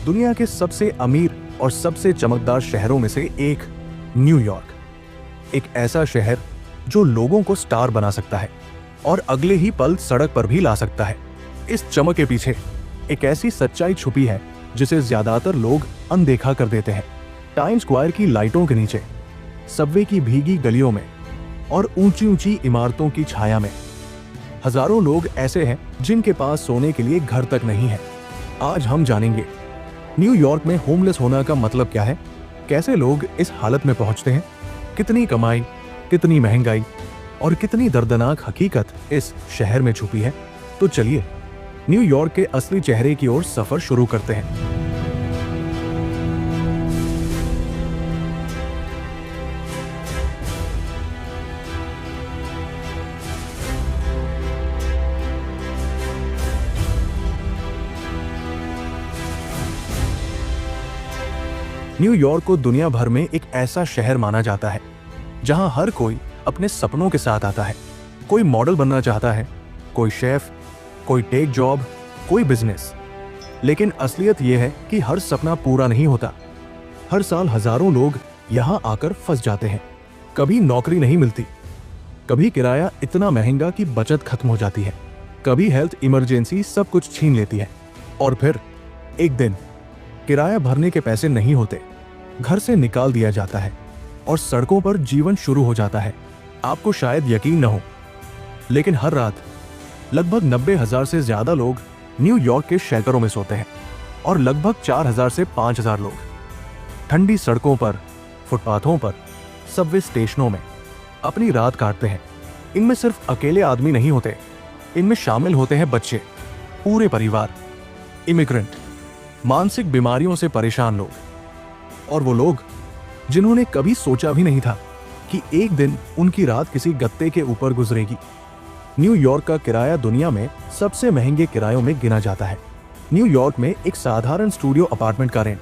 दुनिया के सबसे अमीर और सबसे चमकदार शहरों में से एक न्यूयॉर्क। एक ऐसा शहर जो लोगों को स्टार बना सकता है और अगले ही पल सड़क पर भी ला सकता है। इस चमक के पीछे एक ऐसी सच्चाई छुपी है जिसे ज्यादातर लोग अनदेखा कर देते हैं। टाइम्स स्क्वायर की लाइटों के नीचे, सबवे की भीगी गलियों में और ऊंची ऊंची इमारतों की छाया में हजारों लोग ऐसे हैं जिनके पास सोने के लिए घर तक नहीं है। आज हम जानेंगे न्यूयॉर्क में होमलेस होना का मतलब क्या है, कैसे लोग इस हालत में पहुंचते हैं, कितनी कमाई, कितनी महंगाई और कितनी दर्दनाक हकीकत इस शहर में छुपी है। तो चलिए न्यूयॉर्क के असली चेहरे की ओर सफर शुरू करते हैं। न्यूयॉर्क को दुनिया भर में एक ऐसा शहर माना जाता है जहां हर कोई अपने सपनों के साथ आता है। कोई मॉडल बनना चाहता है, कोई शेफ, कोई टेक जॉब, कोई बिजनेस। लेकिन असलियत यह है कि हर सपना पूरा नहीं होता। हर साल हजारों लोग यहां आकर फंस जाते हैं। कभी नौकरी नहीं मिलती, कभी किराया इतना महंगा कि बचत खत्म हो जाती है, कभी हेल्थ इमरजेंसी सब कुछ छीन लेती है और फिर एक दिन किराया भरने के पैसे नहीं होते, घर से निकाल दिया जाता है और सड़कों पर जीवन शुरू हो जाता है। आपको शायद यकीन न हो, लेकिन हर रात लगभग 90,000 से ज्यादा लोग न्यूयॉर्क के शेल्टरों में सोते हैं और लगभग 4,000 से 5,000 लोग ठंडी सड़कों पर, फुटपाथों पर, सबवे स्टेशनों में अपनी रात काटते हैं। इनमें सिर्फ अकेले आदमी नहीं होते, इनमें शामिल होते हैं बच्चे, पूरे परिवार, इमिग्रेंट, मानसिक बीमारियों से परेशान लोग और वो लोग जिन्होंने कभी सोचा भी नहीं था कि एक दिन उनकी रात किसी गत्ते के ऊपर गुजरेगी। न्यूयॉर्क का किराया दुनिया में सबसे महंगे किरायों में गिना जाता है। न्यूयॉर्क में एक साधारण स्टूडियो अपार्टमेंट का रेंट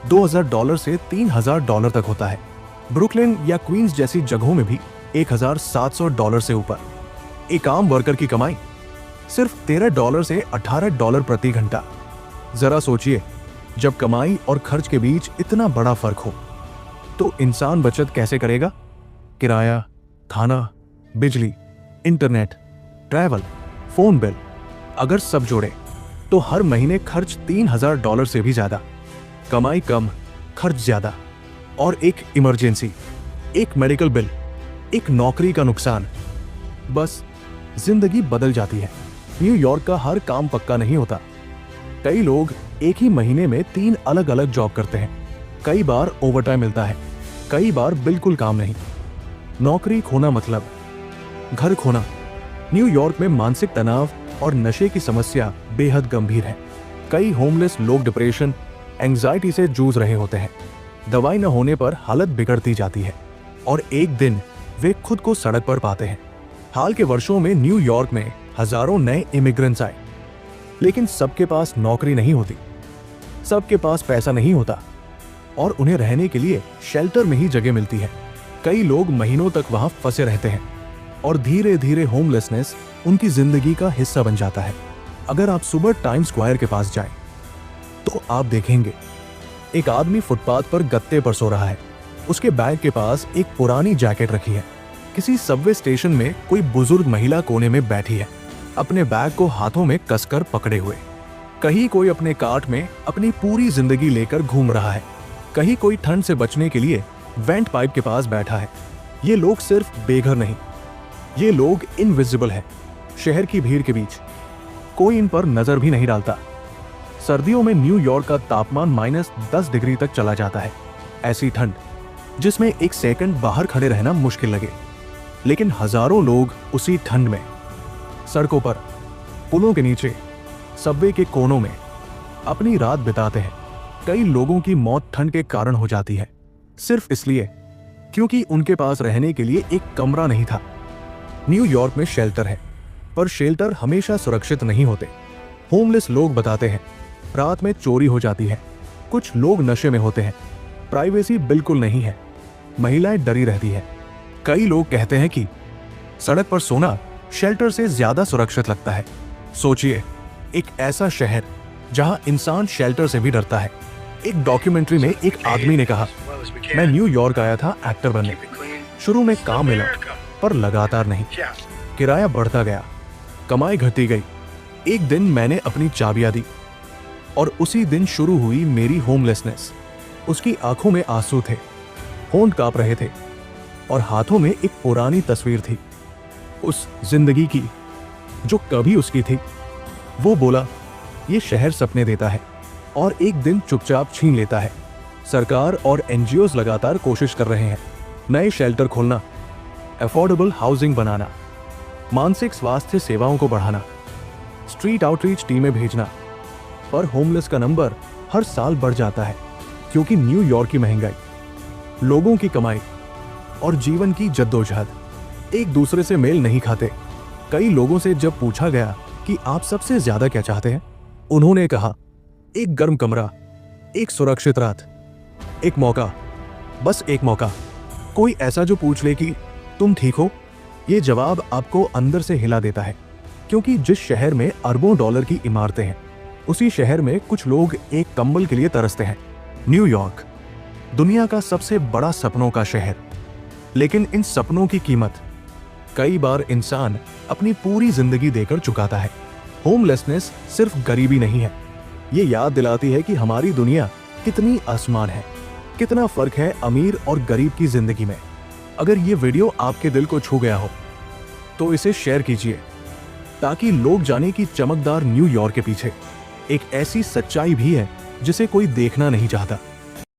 $2,000 से $3,000 तक होता है। ब्रुकलिन या क्वींस जैसी जगहों में भी $1,700 से ऊपर। एक आम वर्कर की कमाई सिर्फ $13 से $18 प्रति घंटा। जरा सोचिए, जब कमाई और खर्च के बीच इतना बड़ा फर्क हो तो इंसान बचत कैसे करेगा? किराया, खाना, बिजली, इंटरनेट, ट्रैवल, फोन बिल, अगर सब जोड़े तो हर महीने खर्च $3,000 से भी ज्यादा। कमाई कम, खर्च ज्यादा और एक इमरजेंसी, एक मेडिकल बिल, एक नौकरी का नुकसान, बस जिंदगी बदल जाती है। न्यूयॉर्क का हर काम पक्का नहीं होता। कई लोग एक ही महीने में 3 अलग अलग जॉब करते हैं। कई बार ओवरटाइम मिलता है, कई बार बिल्कुल काम नहीं। नौकरी खोना मतलब घर खोना। न्यूयॉर्क में मानसिक तनाव और नशे की समस्या बेहद गंभीर है। कई होमलेस लोग डिप्रेशन, एंजाइटी से जूझ रहे होते हैं। दवाई न होने पर हालत बिगड़ती जाती है और एक दिन वे खुद को सड़क पर पाते हैं। हाल के वर्षों में न्यूयॉर्क में हजारों नए इमिग्रेंट्स आए, लेकिन सबके पास नौकरी नहीं होती, सबके पास पैसा नहीं होता और उन्हें रहने के लिए शेल्टर में ही जगह मिलती है। कई लोग महीनों तक वहां फंसे रहते हैं और धीरे धीरे होमलेसनेस उनकी जिंदगी का हिस्सा बन जाता है। अगर आप सुबह टाइम्स स्क्वायर के पास जाएं, तो आप देखेंगे एक आदमी फुटपाथ पर गत्ते पर सो रहा है। उसके बैग के पास एक पुरानी जैकेट रखी है। किसी सबवे स्टेशन में कोई बुजुर्ग महिला कोने में बैठी है, अपने बैग को हाथों में कसकर पकड़े हुए। कहीं कोई अपने कार्ट में अपनी पूरी जिंदगी लेकर घूम रहा है, कहीं कोई ठंड से बचने के लिए वेंट पाइप के पास बैठा है। ये लोग सिर्फ बेघर नहीं, ये लोग इनविजिबल है। शहर की भीड़ के बीच कोई इन पर नजर भी नहीं डालता। सर्दियों में न्यूयॉर्क का तापमान -10 डिग्री तक चला जाता है। ऐसी ठंड जिसमें एक सेकंड बाहर खड़े रहना मुश्किल लगे, लेकिन हजारों लोग उसी ठंड में सड़कों पर, पुलों के नीचे, सबवे के कोनों में अपनी रात बिताते हैं। कई लोगों की मौत ठंड के कारण हो जाती है, सिर्फ इसलिए क्योंकि उनके पास रहने के लिए एक कमरा नहीं था। न्यूयॉर्क में शेल्टर है, पर शेल्टर हमेशा सुरक्षित नहीं होते। होमलेस लोग बताते हैं रात में चोरी हो जाती है, कुछ लोग नशे में होते हैं, प्राइवेसी बिल्कुल नहीं है, महिलाएं डरी रहती है। कई लोग कहते हैं कि सड़क पर सोना शेल्टर से ज्यादा सुरक्षित लगता है। सोचिए, एक ऐसा शहर जहां इंसान शेल्टर से भी डरता है। एक डॉक्यूमेंट्री में एक आदमी ने कहा, मैं न्यूयॉर्क आया था एक्टर बनने। शुरू में काम मिला पर लगातार नहीं। किराया बढ़ता गया, कमाई घटती गई। एक दिन मैंने अपनी चाबियां दी और उसी दिन शुरू हुई मेरी होमलेसनेस। उसकी आंखों में आंसू थे, होंठ कांप रहे थे और हाथों में एक पुरानी तस्वीर थी, उस जिंदगी की जो कभी उसकी थी। वो बोला, ये शहर सपने देता है और एक दिन चुपचाप छीन लेता है। सरकार और एनजीओज लगातार कोशिश कर रहे हैं, नए शेल्टर खोलना, अफोर्डेबल हाउसिंग बनाना, मानसिक स्वास्थ्य सेवाओं को बढ़ाना, स्ट्रीट आउटरीच टीमें भेजना, पर होमलेस का नंबर हर साल बढ़ जाता है क्योंकि न्यूयॉर्क की महंगाई, लोगों की कमाई और जीवन की जद्दोजहद एक दूसरे से मेल नहीं खाते। कई लोगों से जब पूछा गया कि आप सबसे ज्यादा क्या चाहते हैं, उन्होंने कहा, एक गर्म कमरा, एक सुरक्षित रात, एक मौका, बस एक मौका। कोई ऐसा जो पूछ ले कि तुम ठीक हो। ये जवाब आपको अंदर से हिला देता है क्योंकि जिस शहर में अरबों डॉलर की इमारतें हैं, उसी शहर में कुछ लोग एक कंबल के लिए तरसते हैं। न्यूयॉर्क, दुनिया का सबसे बड़ा सपनों का शहर, लेकिन इन सपनों की कीमत कई बार इंसान अपनी पूरी जिंदगी देकर चुकाता है। होमलेसनेस सिर्फ गरीबी नहीं है, ये याद दिलाती है कि हमारी दुनिया कितनी आसमान है, कितना फर्क है अमीर और गरीब की जिंदगी में। अगर ये वीडियो आपके दिल को छू गया हो तो इसे शेयर कीजिए ताकि लोग जाने कि चमकदार न्यूयॉर्क के पीछे एक ऐसी सच्चाई भी है जिसे कोई देखना नहीं चाहता।